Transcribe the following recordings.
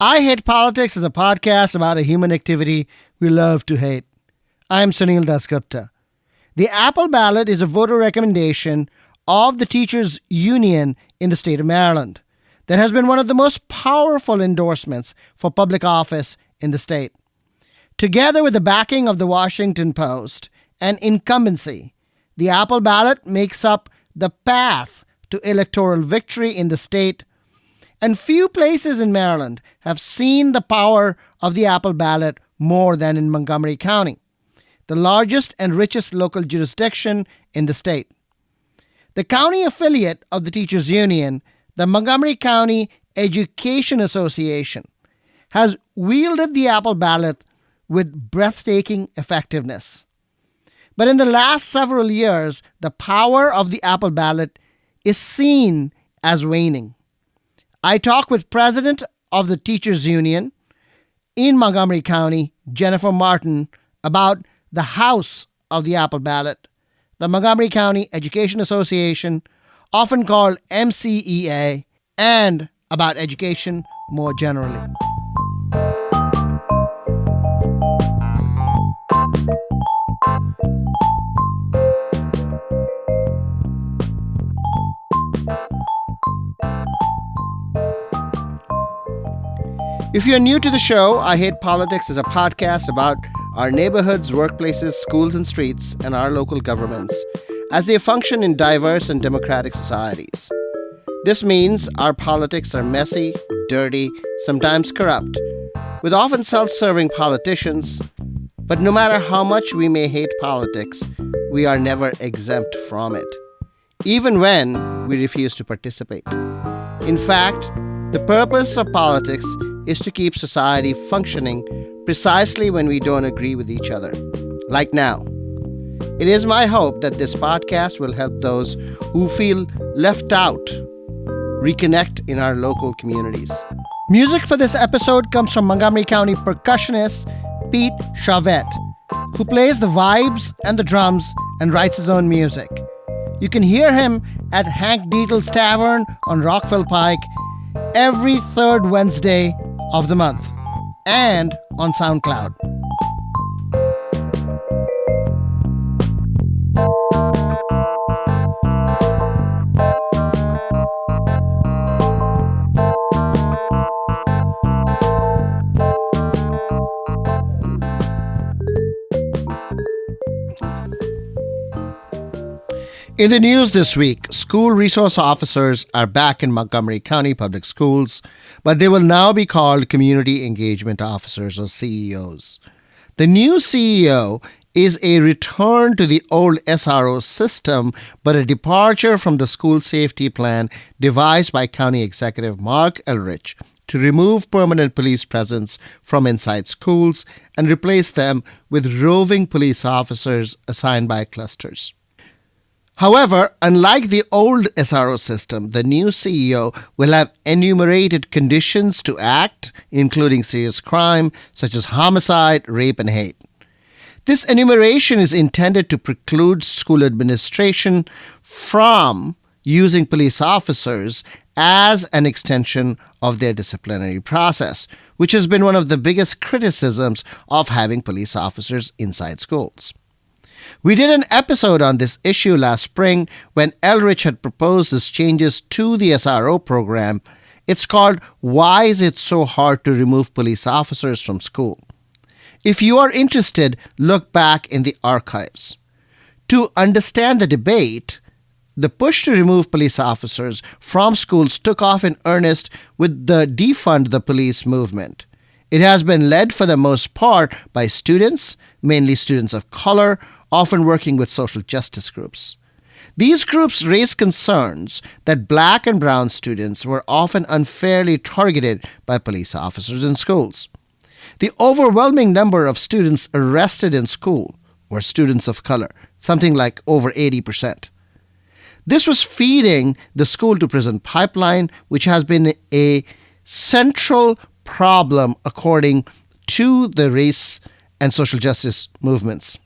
I Hate Politics is a podcast about a human activity we love to hate. I am Sunil Dasgupta. The Apple Ballot is a voter recommendation of the teachers' union in the state of Maryland that has been one of the most powerful endorsements for public office in the state. Together with the backing of the Washington Post and incumbency, the Apple Ballot makes up the path to electoral victory in the state, and few places in Maryland have seen the power of the Apple Ballot more than in Montgomery County, the largest and richest local jurisdiction in the state. The county affiliate of the teachers' union, the Montgomery County Education Association, has wielded the Apple Ballot with breathtaking effectiveness. But in the last several years, the power of the Apple Ballot is seen as waning. I talked with President of the Teachers Union in Montgomery County, Jennifer Martin, about the House of the Apple Ballot, the Montgomery County Education Association, often called MCEA, and about education more generally. If you're new to the show, I Hate Politics is a podcast about our neighborhoods, workplaces, schools, and streets, and our local governments as they function in diverse and democratic societies. This means our politics are messy, dirty, sometimes corrupt, with often self-serving politicians. But no matter how much we may hate politics, we are never exempt from it, even when we refuse to participate. In fact, the purpose of politics is to keep society functioning precisely when we don't agree with each other, like now. It is my hope that this podcast will help those who feel left out reconnect in our local communities. Music for this episode comes from Montgomery County percussionist Pete Chauvette, who plays the vibes and the drums and writes his own music. You can hear him at Hank Deetle's Tavern on Rockville Pike every third Wednesday of the month, and on SoundCloud. In the news this week, school resource officers are back in Montgomery County Public Schools, but they will now be called Community Engagement Officers, or CEOs. The new CEO is a return to the old SRO system, but a departure from the school safety plan devised by County Executive Mark Elrich to remove permanent police presence from inside schools and replace them with roving police officers assigned by clusters. However, unlike the old SRO system, the new CEO will have enumerated conditions to act, including serious crime such as homicide, rape, and hate. This enumeration is intended to preclude school administration from using police officers as an extension of their disciplinary process, which has been one of the biggest criticisms of having police officers inside schools. We did an episode on this issue last spring when Elrich had proposed these changes to the SRO program. It's called Why Is It So Hard to Remove Police Officers from School? If you are interested, look back in the archives. To understand the debate, the push to remove police officers from schools took off in earnest with the Defund the Police movement. It has been led for the most part by students, mainly students of color, often working with social justice groups. These groups raise concerns that black and brown students were often unfairly targeted by police officers in schools. The overwhelming number of students arrested in school were students of color, something like over 80%. This was feeding the school-to-prison pipeline, which has been a central problem according to the race and social justice movements.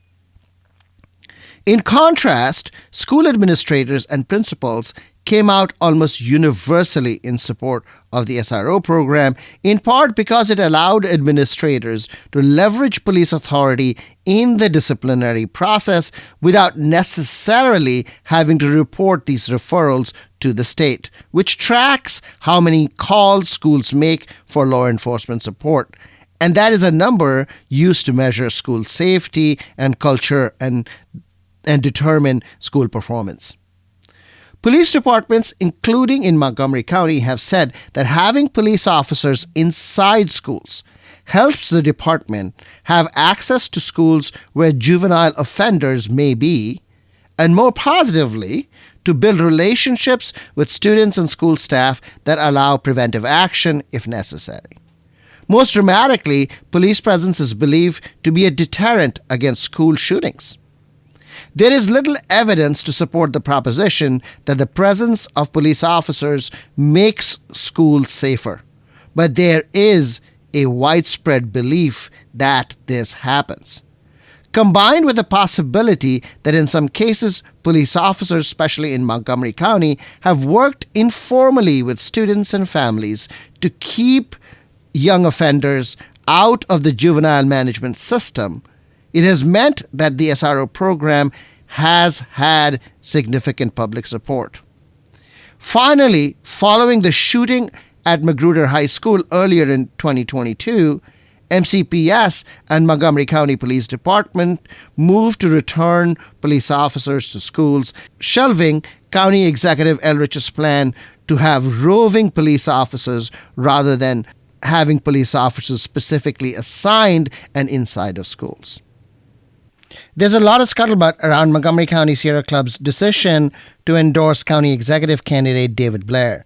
In contrast, school administrators and principals came out almost universally in support of the SRO program, in part because it allowed administrators to leverage police authority in the disciplinary process without necessarily having to report these referrals to the state, which tracks how many calls schools make for law enforcement support. And that is a number used to measure school safety and culture and determine school performance. Police departments, including in Montgomery County, have said that having police officers inside schools helps the department have access to schools where juvenile offenders may be, and more positively, to build relationships with students and school staff that allow preventive action if necessary. Most dramatically, police presence is believed to be a deterrent against school shootings. There is little evidence to support the proposition that the presence of police officers makes schools safer, but there is a widespread belief that this happens. Combined with the possibility that in some cases, police officers, especially in Montgomery County, have worked informally with students and families to keep young offenders out of the juvenile management system, it has meant that the SRO program has had significant public support. Finally, following the shooting at Magruder High School earlier in 2022, MCPS and Montgomery County Police Department moved to return police officers to schools, shelving County Executive Elrich's plan to have roving police officers rather than having police officers specifically assigned and inside of schools. There's a lot of scuttlebutt around Montgomery County Sierra Club's decision to endorse county executive candidate David Blair.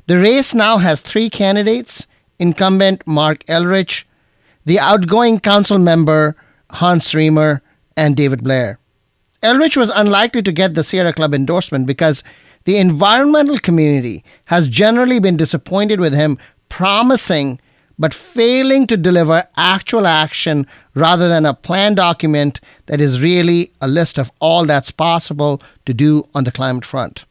The race now has 3 candidates: incumbent Mark Elrich, the outgoing council member Hans Reamer, and David Blair. Elrich was unlikely to get the Sierra Club endorsement because the environmental community has generally been disappointed with him promising but failing to deliver actual action rather than a plan document that is really a list of all that's possible to do on the climate front.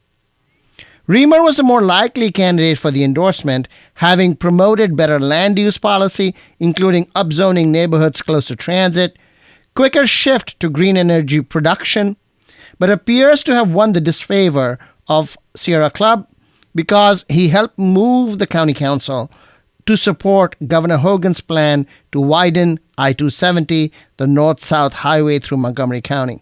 Reamer was the more likely candidate for the endorsement, having promoted better land use policy, including upzoning neighborhoods close to transit, quicker shift to green energy production, but appears to have won the disfavor of Sierra Club because he helped move the county council to support Governor Hogan's plan to widen I-270, the north-south highway through Montgomery County.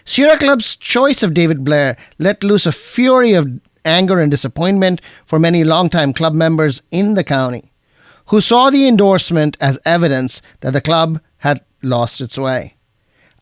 Sierra Club's choice of David Blair let loose a fury of anger and disappointment for many longtime club members in the county, who saw the endorsement as evidence that the club had lost its way.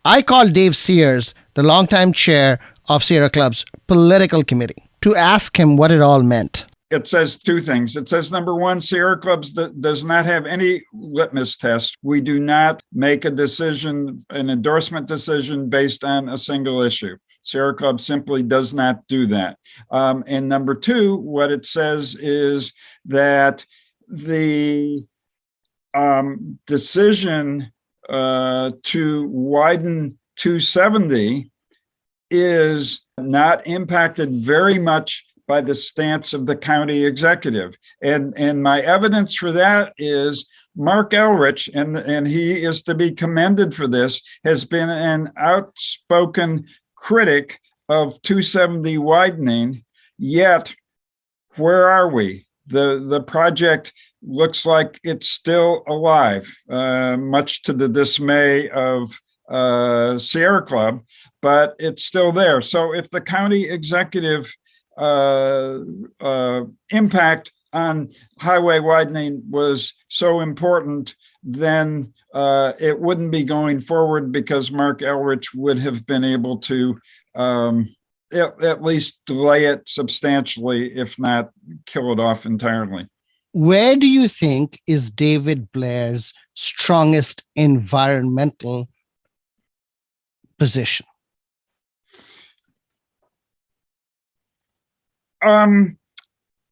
I called Dave Sears, the longtime chair of Sierra Club's political committee, to ask him what it all meant. It says 2 things. It says, number 1, Sierra Clubs does not have any litmus test. We do not make a decision, an endorsement decision based on a single issue. Sierra Club simply does not do that. And number 2, what it says is that the decision to widen 270 is not impacted very much by the stance of the county executive. And my evidence for that is Mark Elrich, and he is to be commended for this, has been an outspoken critic of 270 widening, yet where are we? The project looks like it's still alive, much to the dismay of Sierra Club, but it's still there. So if the county executive impact on highway widening was so important, then it wouldn't be going forward because Mark Elrich would have been able to at least delay it substantially, if not kill it off entirely. Where do you think is David Blair's strongest environmental position?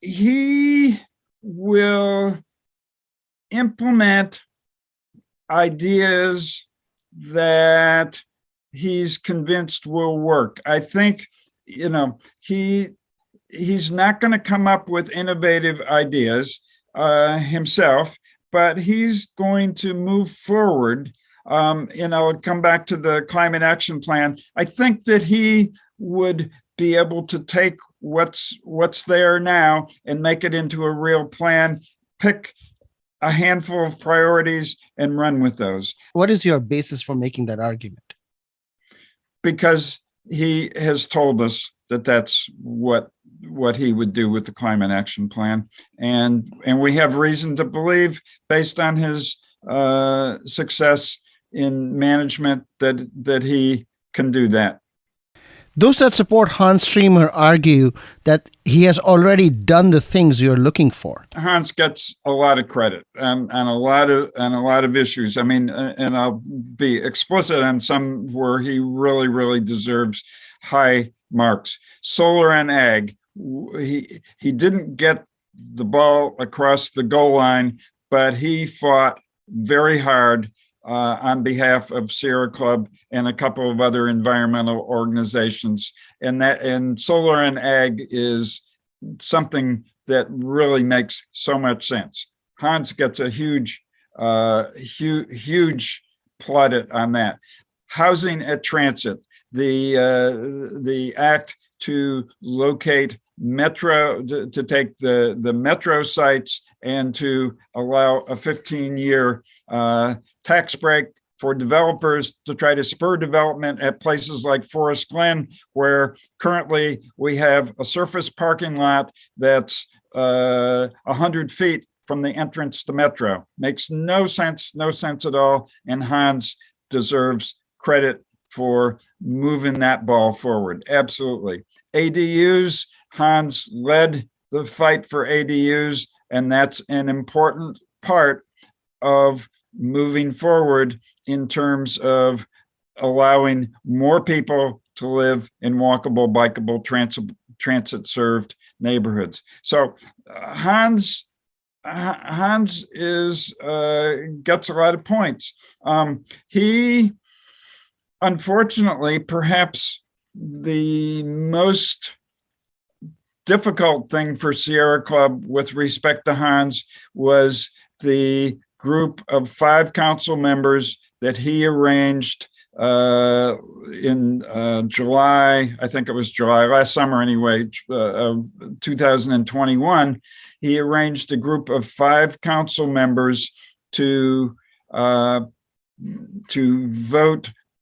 He will implement ideas that he's convinced will work. I think he's not going to come up with innovative ideas himself, but he's going to move forward. Come back to the climate action plan. I think that he would be able to take what's there now and make it into a real plan, pick a handful of priorities and run with those. What is your basis for making that argument? Because he has told us that that's what he would do with the climate action plan, and we have reason to believe, based on his success in management, that he can do that. Those that support Hans Streamer argue that he has already done the things you're looking for. Hans gets a lot of credit on a lot of issues. I mean, and I'll be explicit on some where he really, really deserves high marks. Solar and ag, he didn't get the ball across the goal line, but he fought very hard on behalf of Sierra Club and a couple of other environmental organizations. And solar and ag is something that really makes so much sense. Hans gets a huge plaudit on that. Housing at transit, the act to locate metro, to take the metro sites and to allow a 15-year tax break for developers to try to spur development at places like Forest Glen, where currently we have a surface parking lot that's 100 feet from the entrance to Metro. Makes no sense at all. And Hans deserves credit for moving that ball forward. Absolutely. ADUs, Hans led the fight for ADUs, and that's an important part of moving forward in terms of allowing more people to live in walkable, bikeable, transit-served neighborhoods. So Hans is gets a lot of points. He, unfortunately, perhaps the most difficult thing for Sierra Club with respect to Hans was the group of 5 council members that he arranged in July, I think it was July, last summer anyway, of 2021. He arranged a group of 5 council members to vote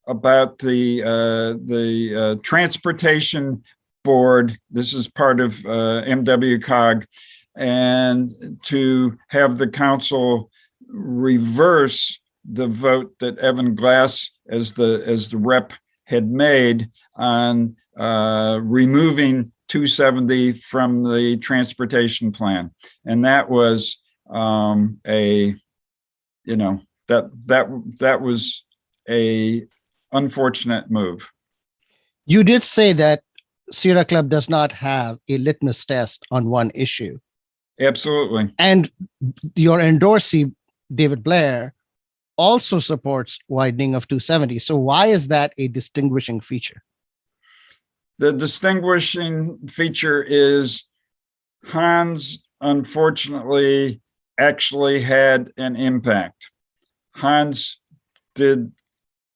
about the transportation board. This is part of MWCOG, and to have the council reverse the vote that Evan Glass, as the rep, had made on removing 270 from the transportation plan. And that was that was a unfortunate move. You did say that Sierra Club does not have a litmus test on one issue. Absolutely. And your endorsee, David Blair, also supports widening of 270. So why is that a distinguishing feature? The distinguishing feature is Hans, unfortunately, actually had an impact. Hans did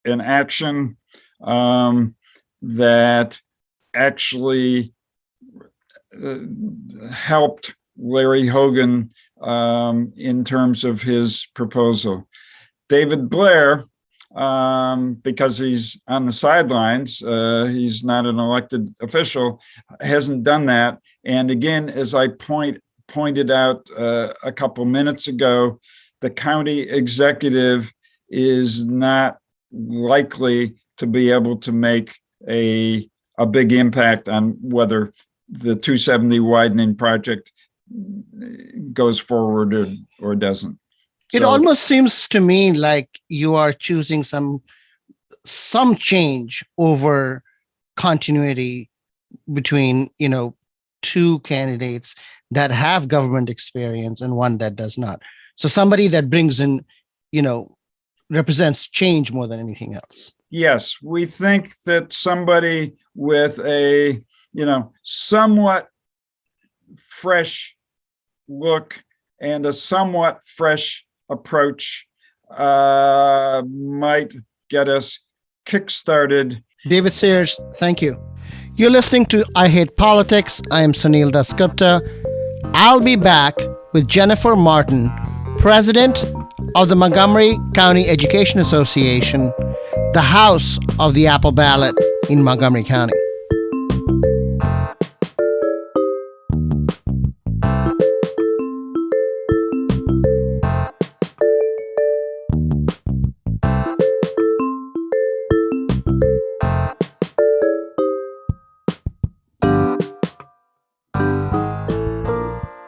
an action that actually helped Larry Hogan in terms of his proposal. David Blair, because he's on the sidelines, he's not an elected official, hasn't done that. And again, as I pointed out a couple minutes ago, the county executive is not likely to be able to make a big impact on whether the 270 widening project goes forward or doesn't. It almost seems to me like you are choosing some change over continuity between, two candidates that have government experience and one that does not. So somebody that brings in, represents change more than anything else. Yes, we think that somebody with a somewhat fresh look and a somewhat fresh approach might get us kick-started. David Sayers, thank you. You're listening to I Hate Politics. I am Sunil Dasgupta. I'll be back with Jennifer Martin, President of the Montgomery County Education Association, the house of the Apple Ballot in Montgomery County.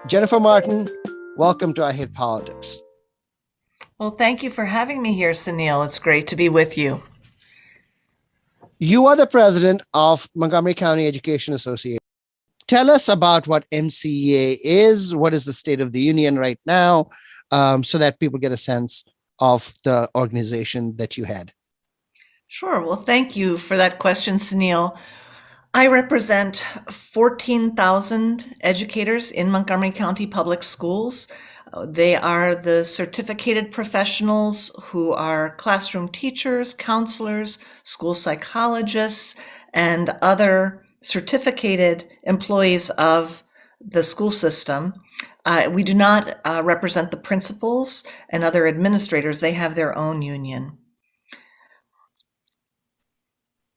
Jennifer Martin, welcome to I Hate Politics. Well, thank you for having me here, Sunil. It's great to be with you. You are the president of Montgomery County Education Association. Tell us about what MCEA is. What is the state of the union right now, so that people get a sense of the organization that you had. Sure. Well, thank you for that question, Sunil. I represent 14,000 educators in Montgomery County Public Schools. They are the certificated professionals who are classroom teachers, counselors, school psychologists, and other certificated employees of the school system. We do not represent the principals and other administrators. They have their own union.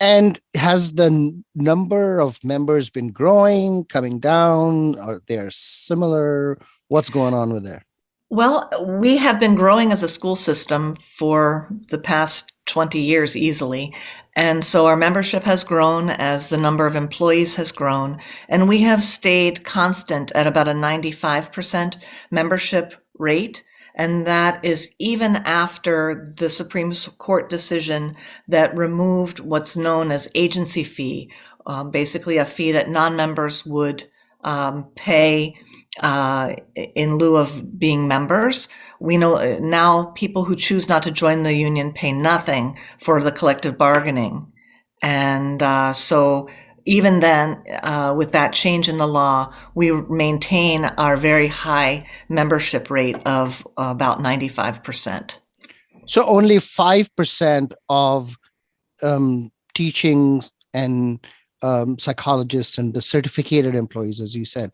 And has the number of members been growing, coming down? Are they similar? What's going on with there? Well, we have been growing as a school system for the past 20 years easily. And so our membership has grown as the number of employees has grown. And we have stayed constant at about a 95% membership rate. And that is even after the Supreme Court decision that removed what's known as agency fee, basically a fee that non-members would pay in lieu of being members. We know now people who choose not to join the union pay nothing for the collective bargaining. And so even then, with that change in the law, we maintain our very high membership rate of about 95%. So only 5% of teaching and psychologists and the certificated employees, as you said,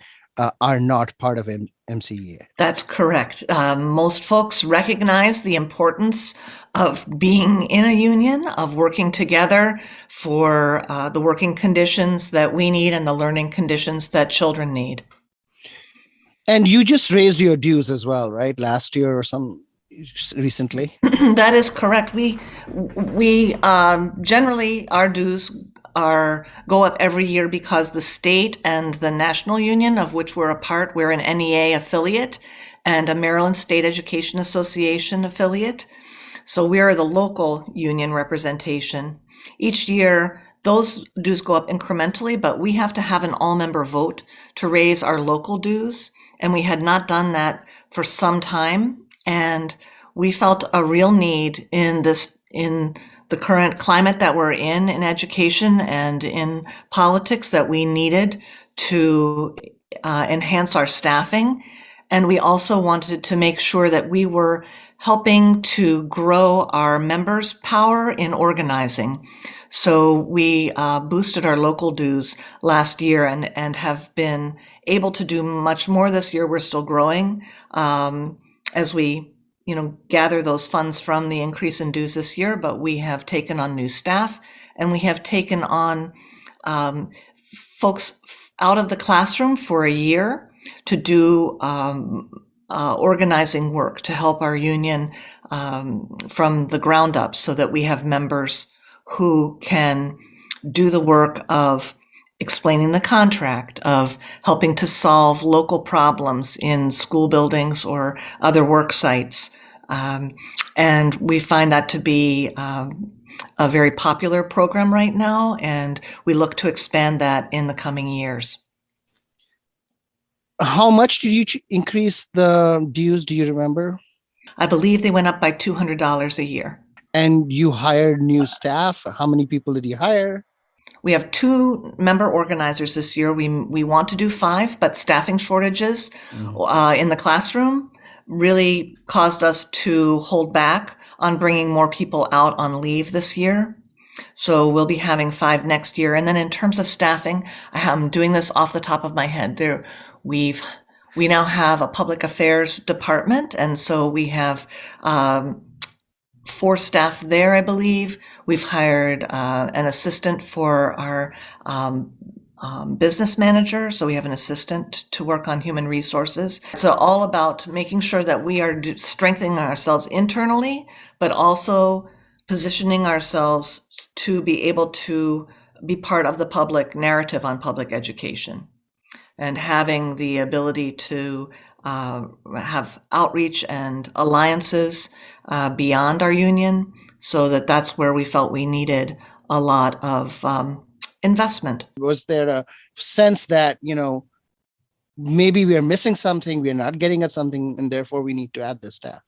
are not part of MCEA. That's correct. Most folks recognize the importance of being in a union, of working together for the working conditions that we need and the learning conditions that children need. And you just raised your dues as well, right? Last year or some recently? That is correct. We generally, our dues go up every year because the state and the national union of which we're a part, we're an NEA affiliate and a Maryland State Education Association affiliate. So we are the local union representation. Each year, those dues go up incrementally, but we have to have an all-member vote to raise our local dues. And we had not done that for some time. And we felt a real need in the current climate that we're in education and in politics, that we needed to enhance our staffing. And we also wanted to make sure that we were helping to grow our members' power in organizing. So we boosted our local dues last year and have been able to do much more this year. We're still growing as we gather those funds from the increase in dues this year, but we have taken on new staff and we have taken on folks out of the classroom for a year to do organizing work to help our union from the ground up so that we have members who can do the work of explaining the contract, of helping to solve local problems in school buildings or other work sites. And we find that to be a very popular program right now, and we look to expand that in the coming years. How much did you increase the dues? Do you remember? I believe they went up by $200 a year. And you hired new staff. How many people did you hire? we have 2 member organizers this year. We want to do 5, but staffing shortages in the classroom really caused us to hold back on bringing more people out on leave this year. So we'll be having 5 next year. And then in terms of staffing, I'm doing this off the top of my head. We now have a public affairs department, and so we have 4 staff there, I believe. We've hired an assistant for our business manager, so we have an assistant to work on human resources. So all about making sure that we are strengthening ourselves internally, but also positioning ourselves to be able to be part of the public narrative on public education, and having the ability to have outreach and alliances beyond our union, so that's where we felt we needed a lot of investment. Was there a sense that, maybe we are missing something, we are not getting at something, and therefore we need to add the staff?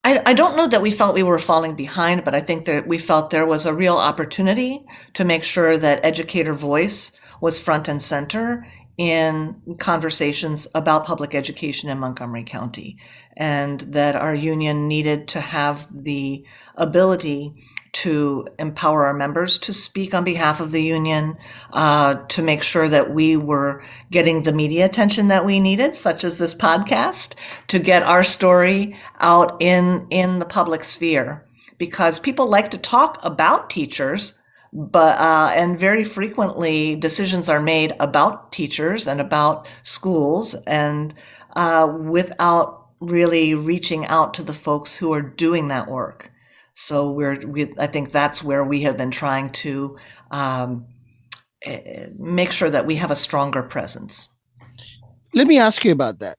I don't know that we felt we were falling behind, but I think that we felt there was a real opportunity to make sure that educator voice was front and center in conversations about public education in Montgomery County, and that our union needed to have the ability to empower our members to speak on behalf of the union, to make sure that we were getting the media attention that we needed, such as this podcast, to get our story out in the public sphere. Because people like to talk about teachers, but and very frequently decisions are made about teachers and about schools, and without really reaching out to the folks who are doing that work. So I think that's where we have been trying to make sure that we have a stronger presence. Let me ask you about that.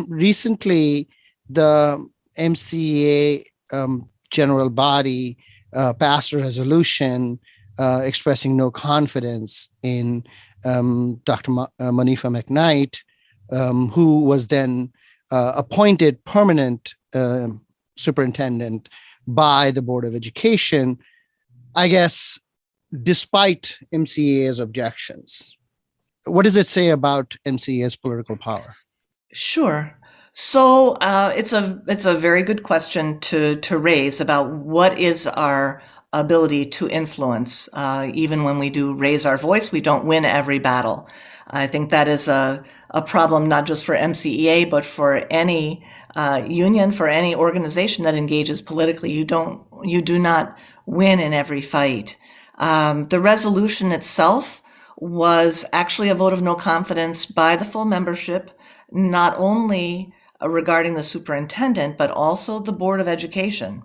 Recently, the MCEA general body passed a resolution expressing no confidence in Dr. Monifa McKnight, who was then appointed permanent superintendent by the Board of Education, I guess, despite MCEA's objections. What does it say about MCEA's political power? Sure. So it's a very good question to raise about what is our ability to influence. Even when we do raise our voice, we don't win every battle. I think that is a problem not just for MCEA, but for any union, for any organization that engages politically. You do not win in every fight. The resolution itself was actually a vote of no confidence by the full membership, not only regarding the superintendent, but also the Board of Education.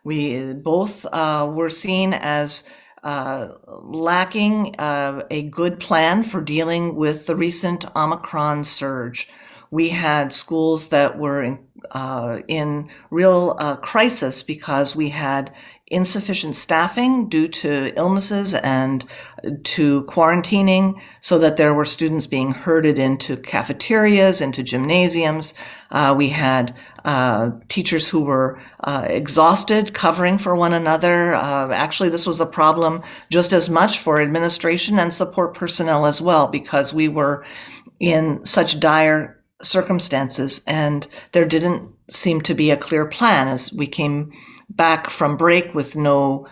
We both were seen as lacking a good plan for dealing with the recent Omicron surge. We had schools that were in real crisis because we had insufficient staffing due to illnesses and to quarantining, so that there were students being herded into cafeterias, into gymnasiums. We had teachers who were exhausted, covering for one another. Actually, this was a problem just as much for administration and support personnel as well, because we were in such dire circumstances, and there didn't seem to be a clear plan as we came back from break with no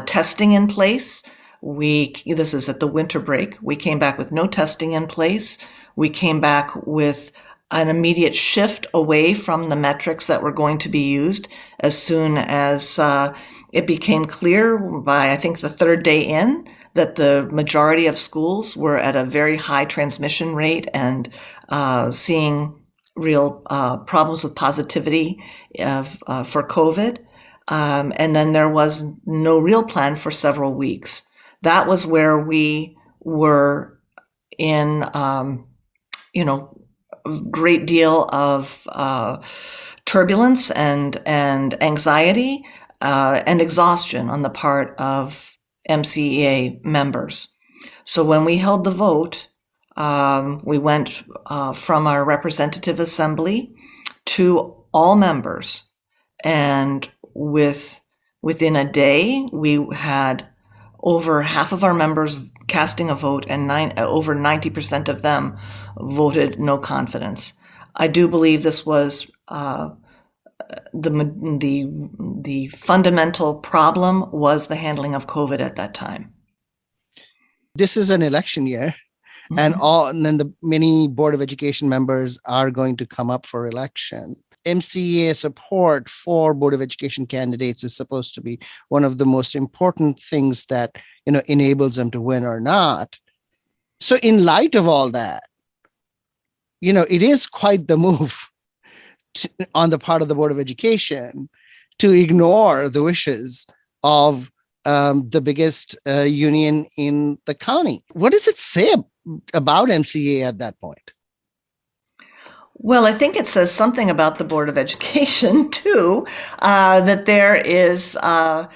testing in place. This is at the winter break. We came back with no testing in place. We came back with an immediate shift away from the metrics that were going to be used as soon as it became clear by, I think, the 3rd day in, that the majority of schools were at a very high transmission rate and seeing real problems with positivity for COVID. And then there was no real plan for several weeks. That was where we were in, a great deal of turbulence and anxiety and exhaustion on the part of MCEA members. So when we held the vote, we went from our representative assembly to all members, and within a day we had over half of our members casting a vote, and over 90% of them voted no confidence. I do believe this was the fundamental problem was the handling of COVID at that time. This is an election year, and then the many Board of Education members are going to come up for election. MCA support for Board of Education candidates is supposed to be one of the most important things that, enables them to win or not. So in light of all that, it is quite the move on the part of the Board of Education to ignore the wishes of the biggest union in the county. What does it say about MCA at that point? Well, I think it says something about the Board of Education, too, that there is a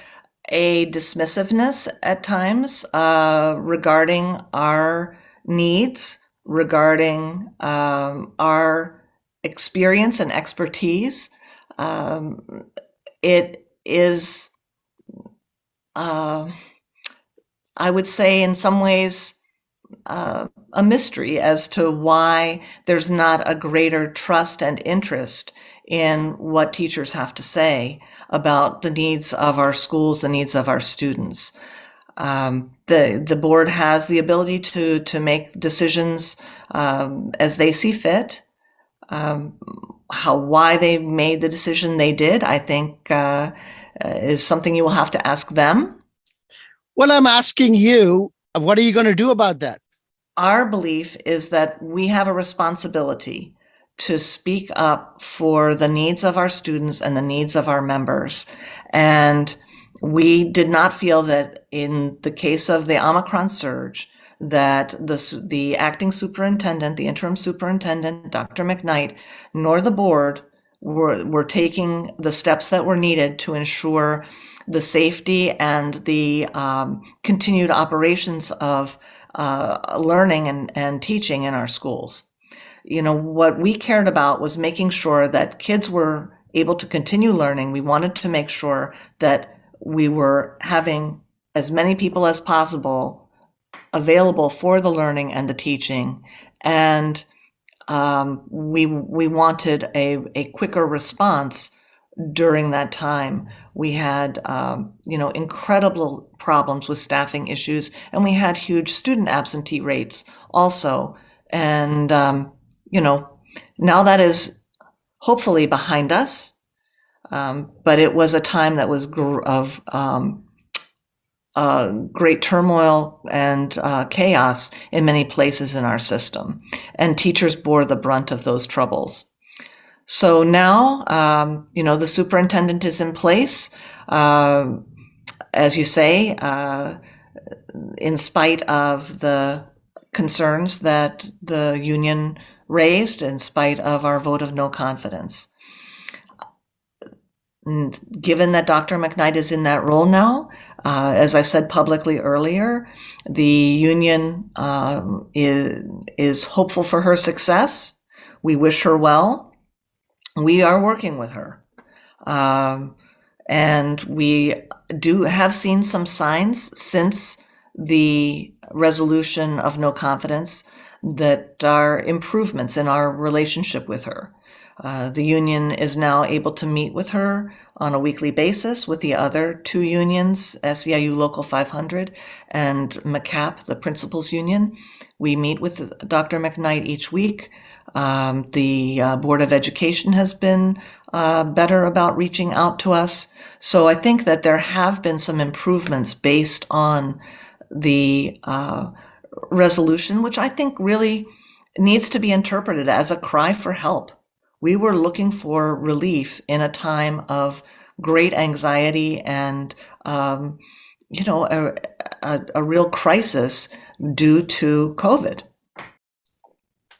dismissiveness at times regarding our needs, regarding our experience and expertise. It is, I would say, in some ways, a mystery as to why there's not a greater trust and interest in what teachers have to say about the needs of our schools, the needs of our students. The board has the ability to make decisions as they see fit. Why they made the decision they did, I think, is something you will have to ask them. Well, I'm asking you, what are you going to do about that? Our belief is that we have a responsibility to speak up for the needs of our students and the needs of our members. And we did not feel that in the case of the Omicron surge, that the acting superintendent, the interim superintendent, Dr. McKnight, nor the board were taking the steps that were needed to ensure the safety and the continued operations of learning and teaching in our schools. What we cared about was making sure that kids were able to continue learning. We wanted to make sure that we were having as many people as possible available for the learning and the teaching. And we wanted a quicker response during that time. We had, incredible problems with staffing issues, and we had huge student absentee rates also. And, now that is hopefully behind us. But it was a time that was of great turmoil and chaos in many places in our system. And teachers bore the brunt of those troubles. So now, the superintendent is in place. As you say, in spite of the concerns that the union raised, in spite of our vote of no confidence. Given that Dr. McKnight is in that role now, as I said publicly earlier, the union is hopeful for her success. We wish her well. We are working with her. And we have seen some signs since the resolution of no confidence that are improvements in our relationship with her. The union is now able to meet with her on a weekly basis with the other two unions, SEIU Local 500 and MCAP, the Principals Union. We meet with Dr. McKnight each week. The Board of Education has been better about reaching out to us. So I think that there have been some improvements based on the resolution, which I think really needs to be interpreted as a cry for help. We were looking for relief in a time of great anxiety and, a real crisis due to COVID.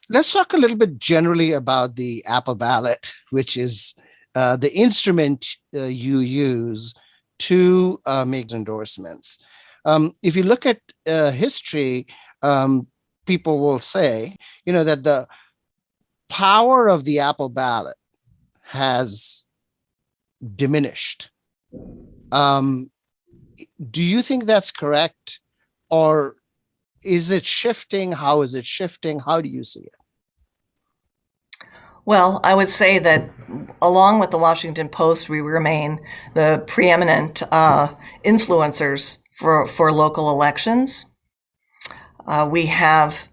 Let's talk a little bit generally about the Apple Ballot, which is the instrument you use to make endorsements. If you look at history, people will say, that the power of the Apple Ballot has diminished Do you think that's correct? Or is it shifting? How is it shifting? How do you see it? Well, I would say that along with the Washington Post, we remain the preeminent influencers for local elections. We have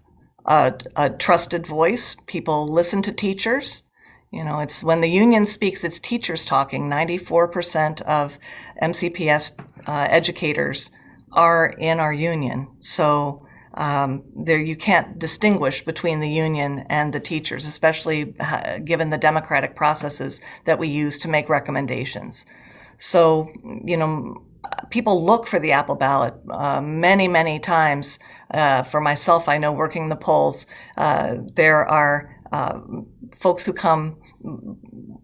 a trusted voice. People listen to teachers. You know, it's when the union speaks, it's teachers talking. 94% of MCPS educators are in our union. So there you can't distinguish between the union and the teachers, especially given the democratic processes that we use to make recommendations. So, you know, people look for the Apple ballot many, many times. For myself, I know working the polls, there are folks who come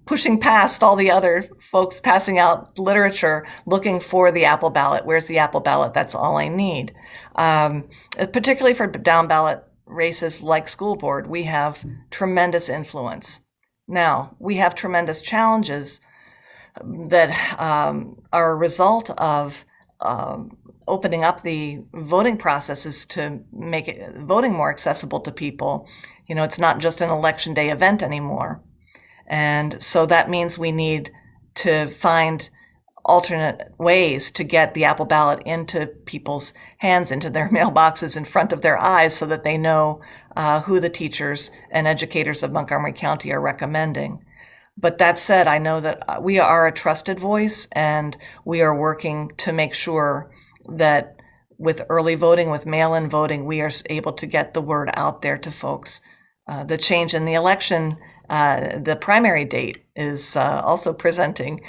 pushing past all the other folks passing out literature looking for the Apple ballot. Where's the Apple ballot? That's all I need. Particularly for down ballot races like school board, we have tremendous influence. Now, we have tremendous challenges that are a result of opening up the voting processes to make voting more accessible to people. You know, it's not just an election day event anymore. And so that means we need to find alternate ways to get the Apple ballot into people's hands, into their mailboxes, in front of their eyes, so that they know who the teachers and educators of Montgomery County are recommending. But that said, I know that we are a trusted voice, and we are working to make sure that with early voting, with mail-in voting, we are able to get the word out there to folks. The change in the election, the primary date is also presenting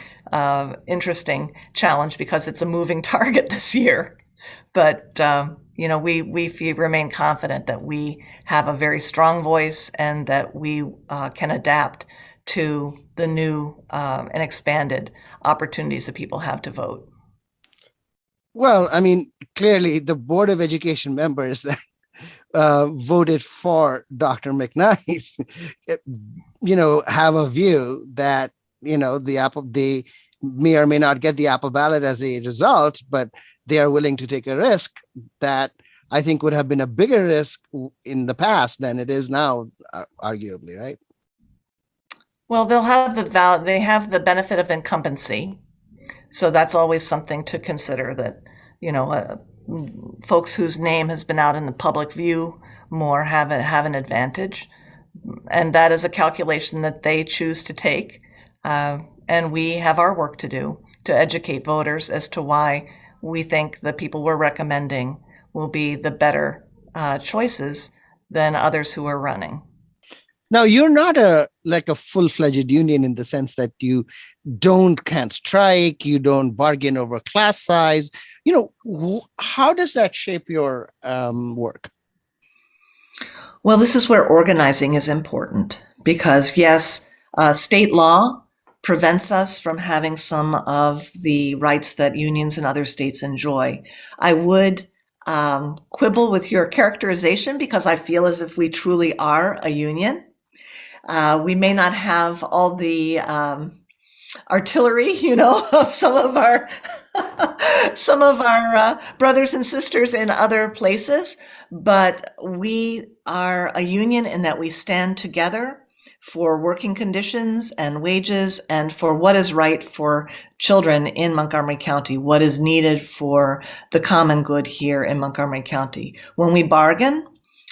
interesting challenge because it's a moving target this year. But you know, we remain confident that we have a very strong voice and that we can adapt to the new and expanded opportunities that people have to vote. Well, I mean, clearly the Board of Education members that voted for Dr. McKnight, you know, have a view that, you know, they may or may not get the Apple ballot as a result, but they are willing to take a risk that I think would have been a bigger risk in the past than it is now, arguably, right? Well, they have the benefit of incumbency. So that's always something to consider, that, you know, folks whose name has been out in the public view more have an advantage. And that is a calculation that they choose to take. And we have our work to do to educate voters as to why we think the people we're recommending will be the better choices than others who are running. Now, you're not a full-fledged union in the sense that you can't strike, you don't bargain over class size. You know, how does that shape your work? Well, this is where organizing is important because, yes, state law prevents us from having some of the rights that unions in other states enjoy. I would quibble with your characterization because I feel as if we truly are a union. We may not have all the artillery, you know, of some of our brothers and sisters in other places, but we are a union in that we stand together for working conditions and wages and for what is right for children in Montgomery County, what is needed for the common good here in Montgomery County. When we bargain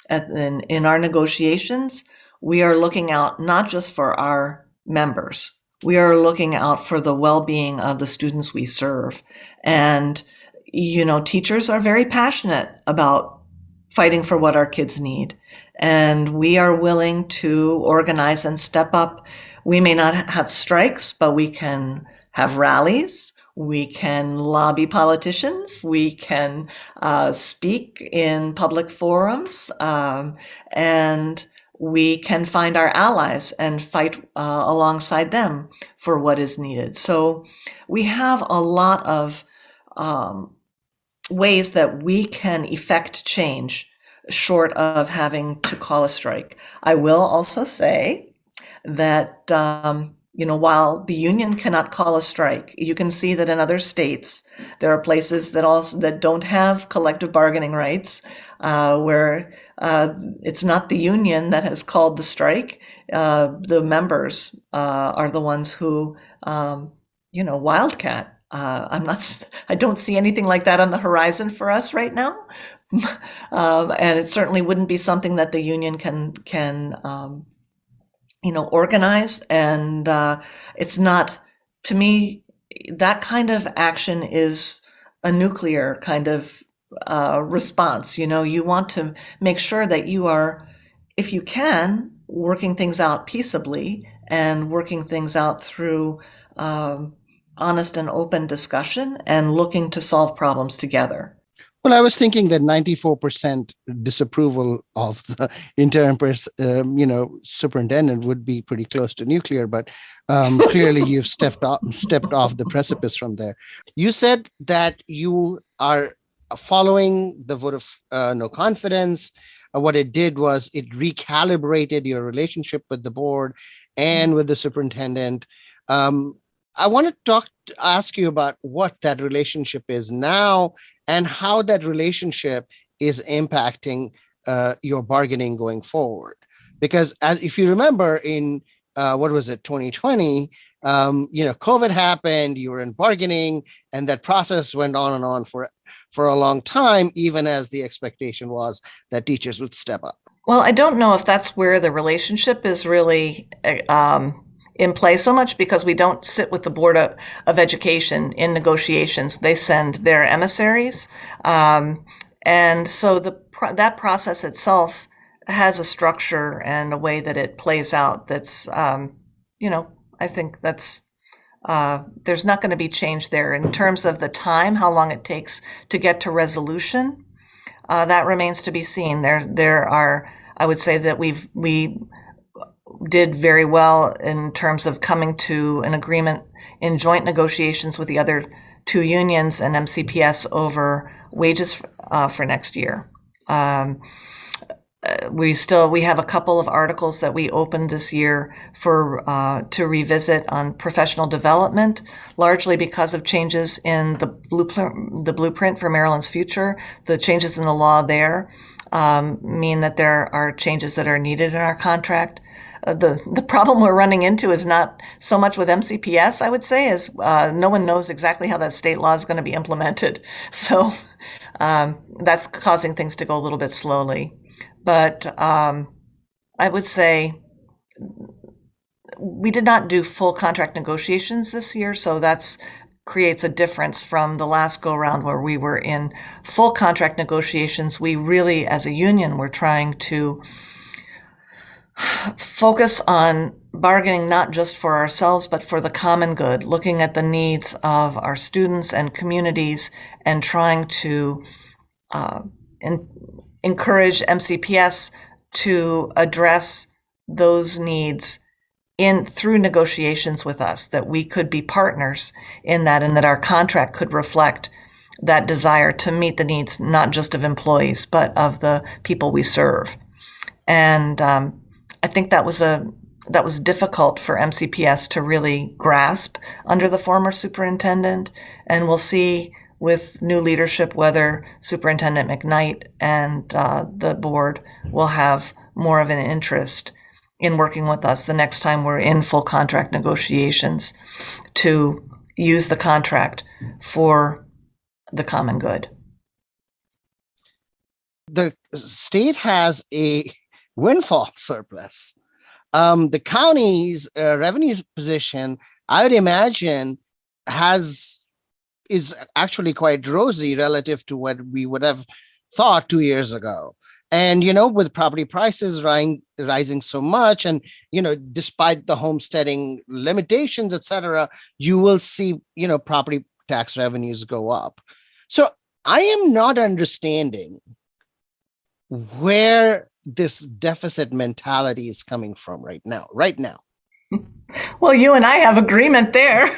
in our negotiations, we are looking out not just for our members, we are looking out for the well-being of the students we serve. And, you know, teachers are very passionate about fighting for what our kids need. And we are willing to organize and step up. We may not have strikes, but we can have rallies. We can lobby politicians. We can speak in public forums. And we can find our allies and fight alongside them for what is needed. So we have a lot of ways that we can effect change short of having to call a strike. I will also say that while the union cannot call a strike, you can see that in other states there are places that don't have collective bargaining rights, where it's not the union that has called the strike. The members are the ones who, wildcat. I don't see anything like that on the horizon for us right now. And it certainly wouldn't be something that the union can organize. And it's not, to me, that kind of action is a nuclear kind of response. You want to make sure that you are, if you can, working things out peaceably and working things out through honest and open discussion and looking to solve problems together. Well, I was thinking that 94% disapproval of the interim, superintendent would be pretty close to nuclear, but clearly you've stepped off the precipice from there. You said that you are following the vote of no confidence. What it did was it recalibrated your relationship with the board and with the superintendent. I want to ask you about what that relationship is now and how that relationship is impacting your bargaining going forward. Because if you remember in 2020, COVID happened, you were in bargaining, and that process went on and on for a long time, even as the expectation was that teachers would step up. Well, I don't know if that's where the relationship is really in play so much, because we don't sit with the Board of Education in negotiations. They send their emissaries. And so that process itself has a structure and a way that it plays out that's, I think that's, there's not going to be change there. In terms of the time, how long it takes to get to resolution, that remains to be seen. There are, I would say that we did very well in terms of coming to an agreement in joint negotiations with the other two unions and MCPS over wages for next year. We have a couple of articles that we opened this year to revisit on professional development, largely because of changes in the blueprint for Maryland's future. The changes in the law there mean that there are changes that are needed in our contract. The problem we're running into is not so much with MCPS, I would say, as no one knows exactly how that state law is going to be implemented. So that's causing things to go a little bit slowly. But I would say we did not do full contract negotiations this year, so that creates a difference from the last go-round where we were in full contract negotiations. We really, as a union, were trying to focus on bargaining not just for ourselves, but for the common good, looking at the needs of our students and communities and trying to encourage MCPS to address those needs through negotiations with us, that we could be partners in that and that our contract could reflect that desire to meet the needs not just of employees, but of the people we serve. And I think that was difficult for MCPS to really grasp under the former superintendent, and we'll see with new leadership whether Superintendent McKnight and the board will have more of an interest in working with us the next time we're in full contract negotiations to use the contract for the common good. The state has a windfall surplus. The county's revenue position, I would imagine, is actually quite rosy relative to what we would have thought 2 years ago. And, with property prices rising so much, and, despite the homesteading limitations, et cetera, you will see, property tax revenues go up. So I am not understanding where this deficit mentality is coming from right now. Well, you and I have agreement there.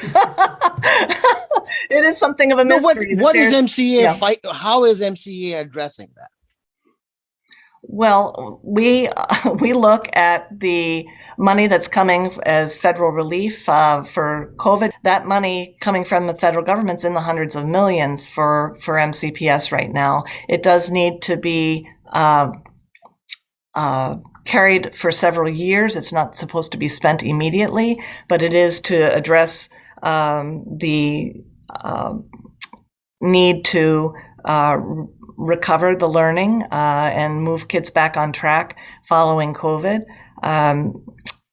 It is something of a mystery. What is MCA fight? How is MCA addressing that? Well, we look at the money that's coming as federal relief for COVID. That money coming from the federal government's in the hundreds of millions for MCPS right now. It does need to be carried for several years. It's not supposed to be spent immediately, but it is to address the need to recover the learning and move kids back on track following COVID.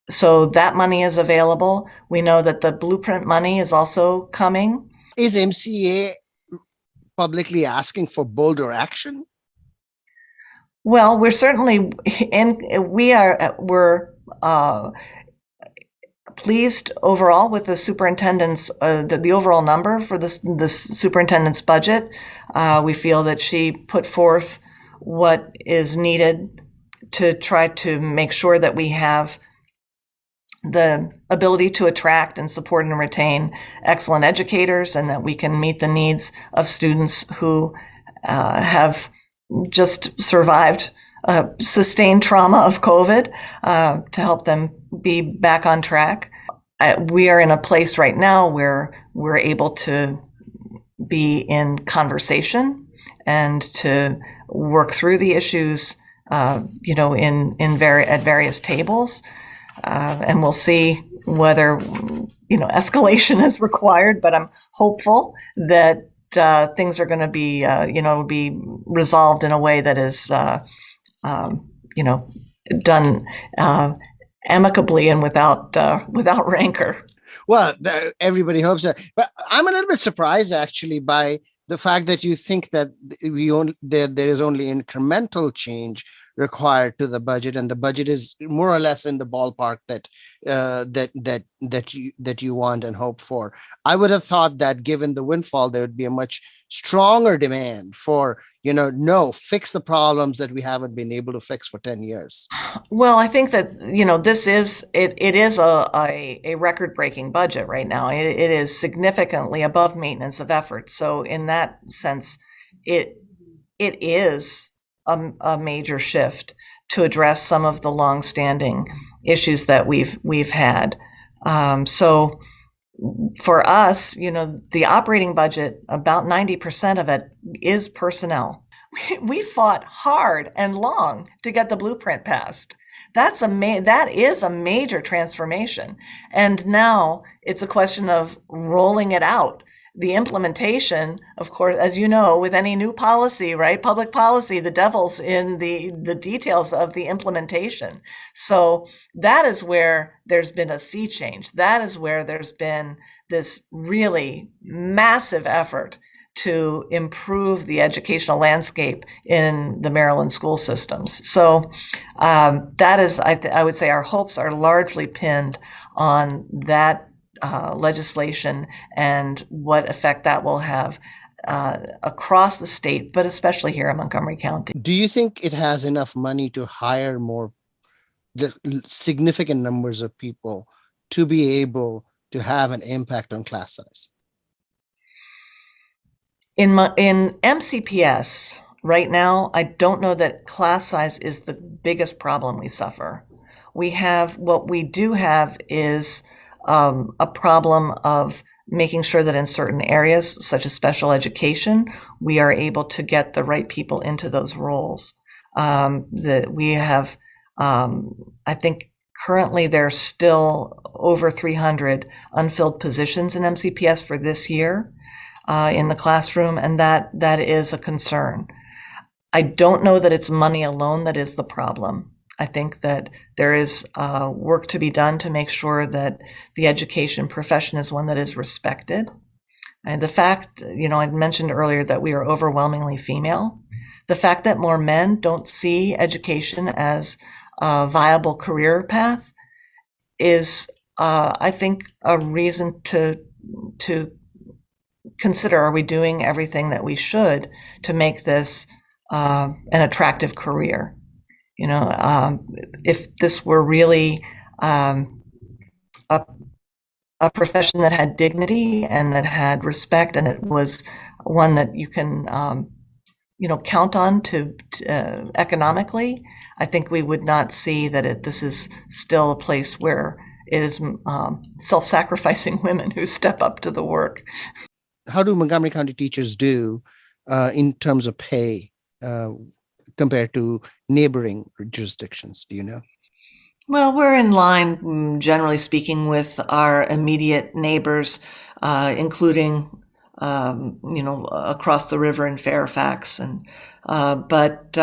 So that money is available. We know that the blueprint money is also coming. Is MCA publicly asking for bolder action? Well, we're certainly we're pleased overall with the superintendent's the overall number for the superintendent's budget. We feel that she put forth what is needed to try to make sure that we have the ability to attract and support and retain excellent educators, and that we can meet the needs of students who have just survived sustained trauma of COVID to help them be back on track. We are in a place right now where we're able to be in conversation and to work through the issues, at various tables, and we'll see whether escalation is required. But I'm hopeful that things are going to be be resolved in a way that is done amicably and without rancor. Well, everybody hopes that. But I'm a little bit surprised actually by the fact that you think that there is only incremental change required to the budget, and the budget is more or less in the ballpark that you want and hope for. I would have thought that given the windfall, there would be a much stronger demand for fix the problems that we haven't been able to fix for 10 years. Well, I think that this is it is a record-breaking budget right now. It is significantly above maintenance of effort. So in that sense, it is a major shift to address some of the long-standing issues that we've had. So for us, the operating budget, about 90% of it is personnel. We fought hard and long to get the blueprint passed. That is a major transformation. And now it's a question of rolling it out. The implementation, of course, as you know, with any new policy, right? Public policy, the devil's in the details of the implementation. So that is where there's been a sea change. That is where there's been this really massive effort to improve the educational landscape in the Maryland school systems. So that is, I would say, our hopes are largely pinned on that legislation and what effect that will have across the state, but especially here in Montgomery County. Do you think it has enough money to hire the significant numbers of people to be able to have an impact on class size? In MCPS right now, I don't know that class size is the biggest problem we suffer. What we do have is a problem of making sure that in certain areas, such as special education, we are able to get the right people into those roles. That we have, I think currently there's still over 300 unfilled positions in MCPS for this year in the classroom, and that is a concern. I don't know that it's money alone that is the problem. I think that there is work to be done to make sure that the education profession is one that is respected. And the fact, I mentioned earlier that we are overwhelmingly female. The fact that more men don't see education as a viable career path is, I think, a reason to consider, are we doing everything that we should to make this an attractive career? If this were really a profession that had dignity and that had respect, and it was one that you can, count on to economically, I think we would not see that this is still a place where it is self-sacrificing women who step up to the work. How do Montgomery County teachers do in terms of pay compared to neighboring jurisdictions? Do you know? Well, we're in line, generally speaking, with our immediate neighbors, including, across the river in Fairfax. But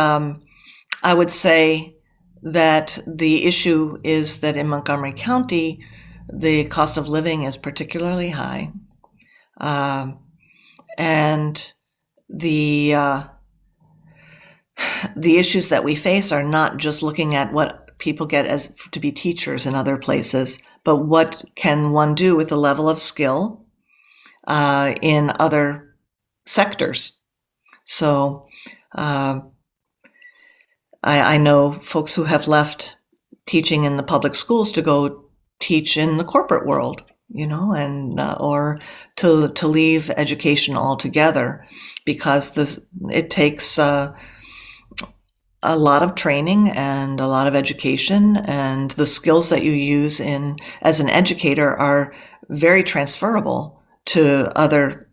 I would say that the issue is that in Montgomery County, the cost of living is particularly high. And the issues that we face are not just looking at what people get as to be teachers in other places, but what can one do with the level of skill in other sectors. So I know folks who have left teaching in the public schools to go teach in the corporate world, and or to leave education altogether, because it takes a lot of training and a lot of education, and the skills that you use as an educator are very transferable to other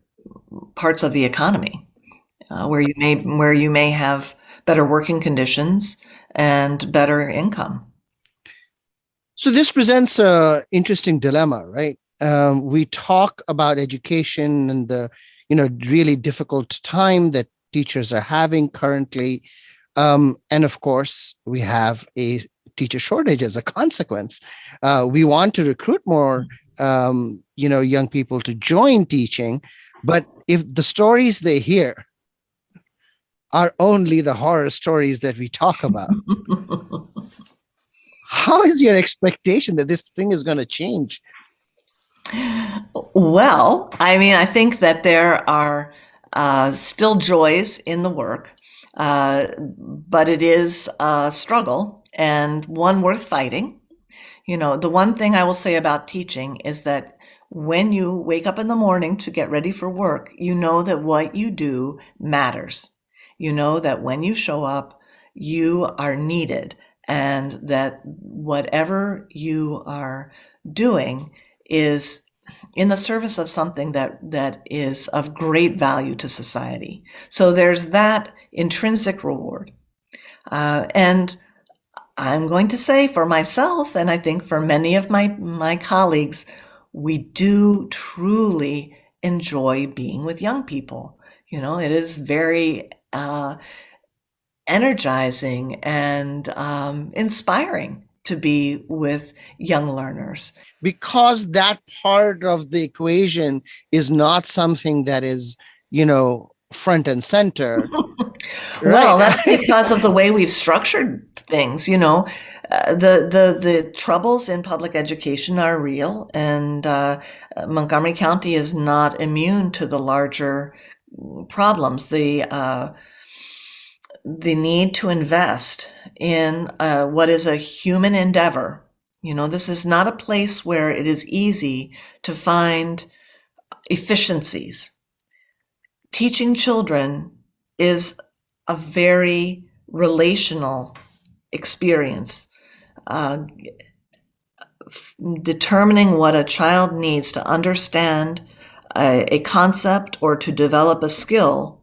parts of the economy, where you may have better working conditions and better income. So this presents an interesting dilemma, right? We talk about education and the really difficult time that teachers are having currently. And of course, we have a teacher shortage as a consequence. We want to recruit more, young people to join teaching, but if the stories they hear are only the horror stories that we talk about, how is your expectation that this thing is going to change? Well, I think that there are still joys in the work. But it is a struggle, and one worth fighting. The one thing I will say about teaching is that when you wake up in the morning to get ready for work, you know that what you do matters. You know that when you show up, you are needed, and that whatever you are doing is in the service of something that is of great value to society. So there's that intrinsic reward. And I'm going to say for myself, and I think for many of my colleagues, we do truly enjoy being with young people. It is very energizing and inspiring to be with young learners. Because that part of the equation is not something that is, front and center. Well, that's because of the way we've structured things. The troubles in public education are real, and Montgomery County is not immune to the larger problems. The need to invest in what is a human endeavor. This is not a place where it is easy to find efficiencies. Teaching children is a very relational experience. Determining what a child needs to understand a concept or to develop a skill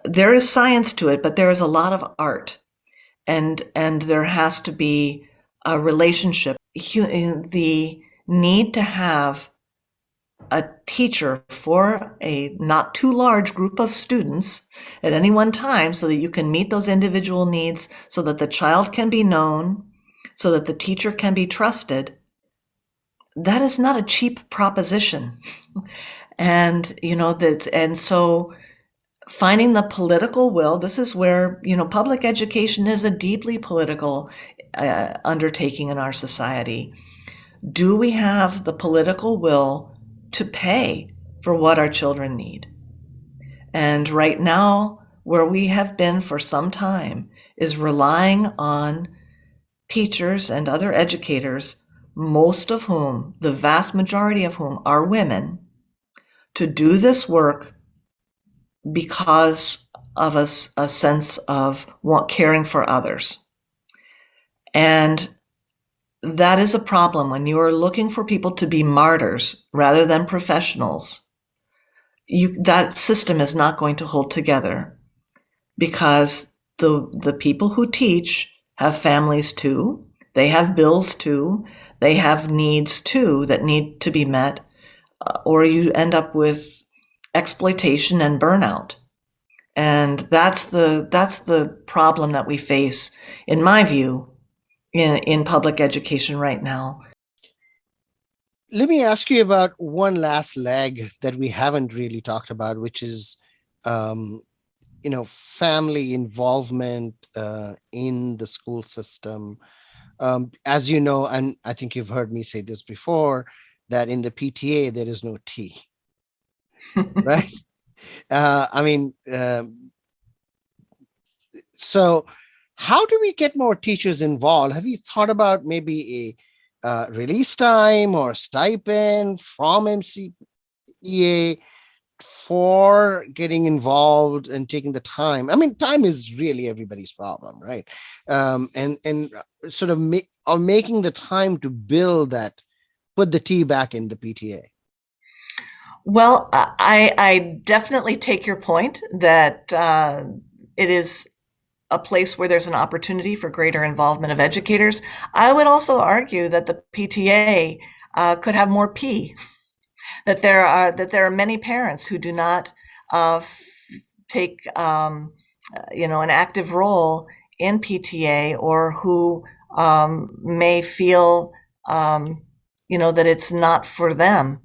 there is science to it, but there is a lot of art, and there has to be a relationship. The need to have a teacher for a not too large group of students at any one time, so that you can meet those individual needs, so that the child can be known, so that the teacher can be trusted. That is not a cheap proposition. And so finding the political will, this is where, public education is a deeply political undertaking in our society. Do we have the political will to pay for what our children need? And right now, where we have been for some time, is relying on teachers and other educators, most of whom, the vast majority of whom, are women, to do this work because of a sense of caring for others. And that is a problem when you are looking for people to be martyrs rather than professionals. That system is not going to hold together, because the people who teach have families too, they have bills too, they have needs too that need to be met, or you end up with exploitation and burnout. And that's the problem that we face, in my view, in public education right now. Let me ask you about one last leg that we haven't really talked about, which is, family involvement in the school system. As you know, and I think you've heard me say this before, that in the PTA there is no tea, right? So how do we get more teachers involved? Have you thought about maybe a release time or stipend from MCEA for getting involved and taking the time? I mean, time is really everybody's problem, right? And sort of making the time to build that, put the tea back in the PTA. Well, I definitely take your point that it is a place where there's an opportunity for greater involvement of educators. I would also argue that the PTA could have more P. That there are many parents who do not take an active role in PTA, or who may feel that it's not for them.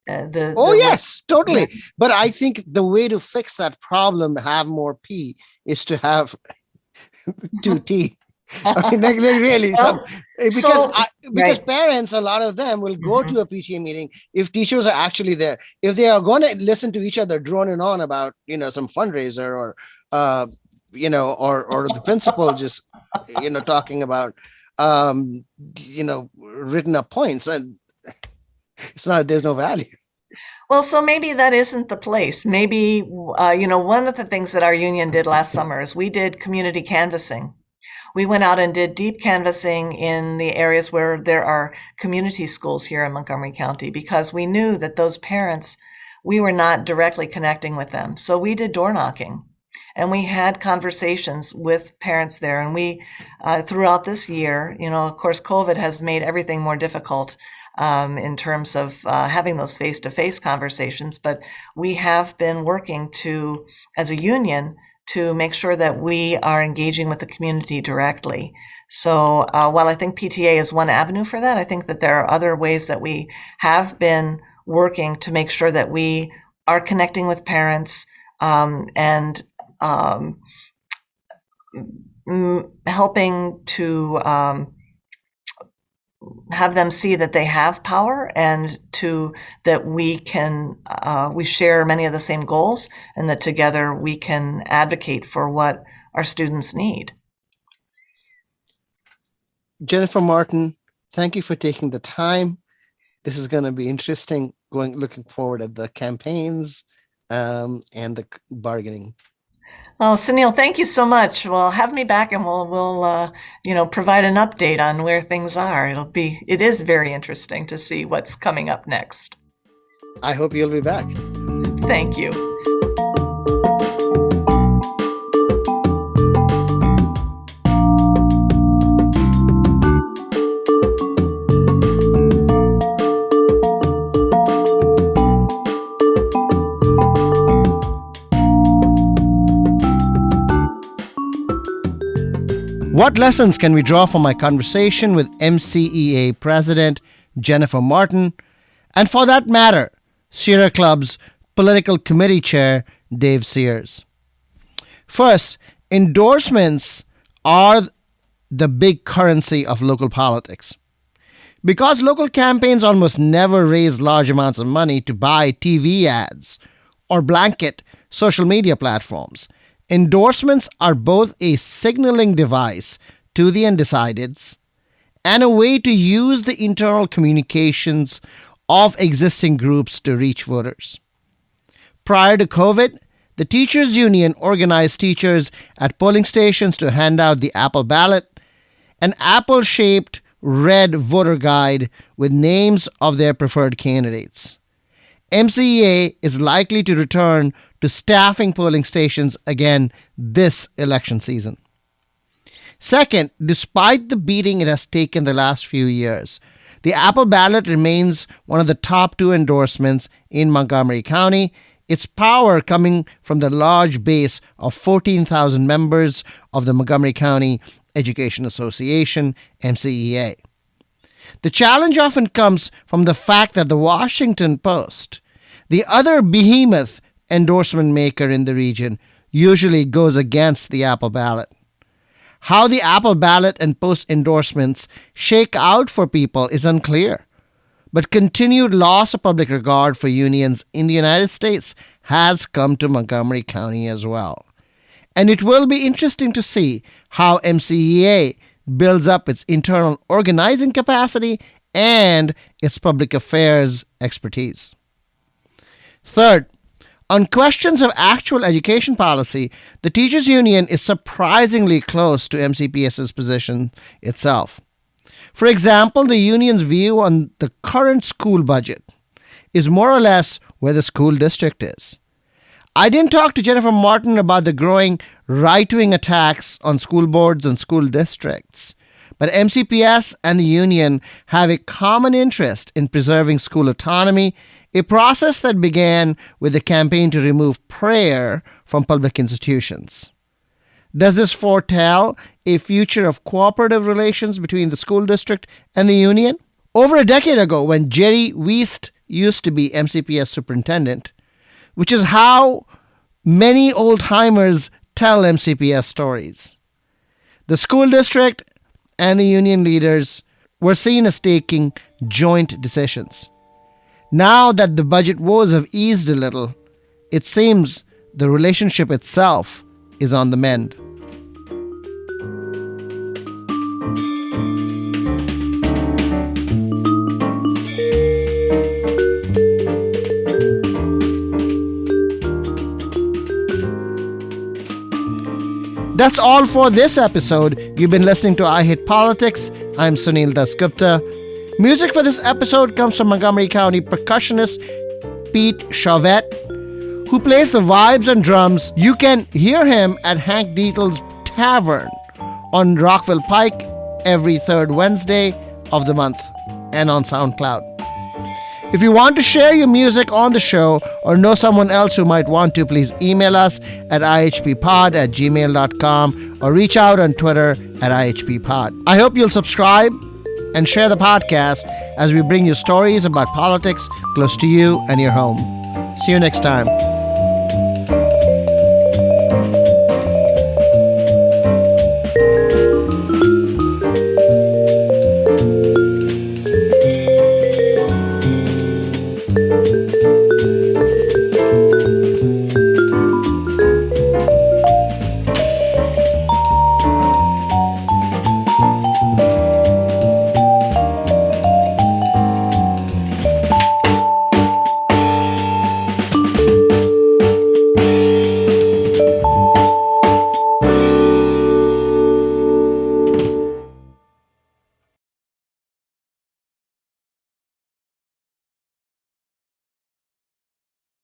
Yes, totally. But I think the way to fix that problem, have more P, is to have 2 T. I mean, like really, because parents, a lot of them will go to a PTA meeting if teachers are actually there. If they are going to listen to each other droning on about some fundraiser, or or the principal just talking about written up points, and there's no value. Well, so maybe that isn't the place. Maybe one of the things that our union did last summer is we did community canvassing. We went out and did deep canvassing in the areas where there are community schools here in Montgomery County, because we knew that those parents, we were not directly connecting with them. So we did door knocking, and we had conversations with parents there. And we, throughout this year, of course, COVID has made everything more difficult in terms of having those face-to-face conversations. But we have been working as a union, to make sure that we are engaging with the community directly. So while I think PTA is one avenue for that, I think that there are other ways that we have been working to make sure that we are connecting with parents and helping to have them see that they have power, and that we can we share many of the same goals, and that together we can advocate for what our students need. Jennifer Martin, thank you for taking the time. This is going to be interesting, looking forward at the campaigns and the bargaining. Oh, Sunil, thank you so much. Well, have me back, and we'll provide an update on where things are. It is very interesting to see what's coming up next. I hope you'll be back. Thank you. What lessons can we draw from my conversation with MCEA President Jennifer Martin, and for that matter, Sierra Club's Political Committee Chair Dave Sears? First, endorsements are the big currency of local politics. Because local campaigns almost never raise large amounts of money to buy TV ads or blanket social media platforms, endorsements are both a signaling device to the undecideds and a way to use the internal communications of existing groups to reach voters. Prior to COVID, the teachers' union organized teachers at polling stations to hand out the Apple Ballot, an apple-shaped red voter guide with names of their preferred candidates. MCEA is likely to return to staffing polling stations again this election season. Second, despite the beating it has taken the last few years, the Apple Ballot remains one of the top 2 endorsements in Montgomery County, its power coming from the large base of 14,000 members of the Montgomery County Education Association, MCEA. The challenge often comes from the fact that the Washington Post, the other behemoth endorsement maker in the region, usually goes against the Apple Ballot. How the Apple Ballot and Post endorsements shake out for people is unclear, but continued loss of public regard for unions in the United States has come to Montgomery County as well. And it will be interesting to see how MCEA builds up its internal organizing capacity and its public affairs expertise. Third, on questions of actual education policy, the teachers' union is surprisingly close to MCPS's position itself. For example, the union's view on the current school budget is more or less where the school district is. I didn't talk to Jennifer Martin about the growing right-wing attacks on school boards and school districts, but MCPS and the union have a common interest in preserving school autonomy, a process that began with the campaign to remove prayer from public institutions. Does this foretell a future of cooperative relations between the school district and the union? Over a decade ago, when Jerry Wiest used to be MCPS superintendent, which is how many old-timers tell MCPS stories, the school district and the union leaders were seen as taking joint decisions. Now that the budget woes have eased a little, it seems the relationship itself is on the mend. That's all for this episode. You've been listening to I Hate Politics. I'm Sunil Dasgupta. Music for this episode comes from Montgomery County percussionist Pete Chauvette, who plays the vibes and drums. You can hear him at Hank Dietl's Tavern on Rockville Pike every third Wednesday of the month and on SoundCloud. If you want to share your music on the show or know someone else who might want to, please email us at ihppod@gmail.com or reach out on Twitter at ihppod. I hope you'll subscribe and share the podcast as we bring you stories about politics close to you and your home. See you next time.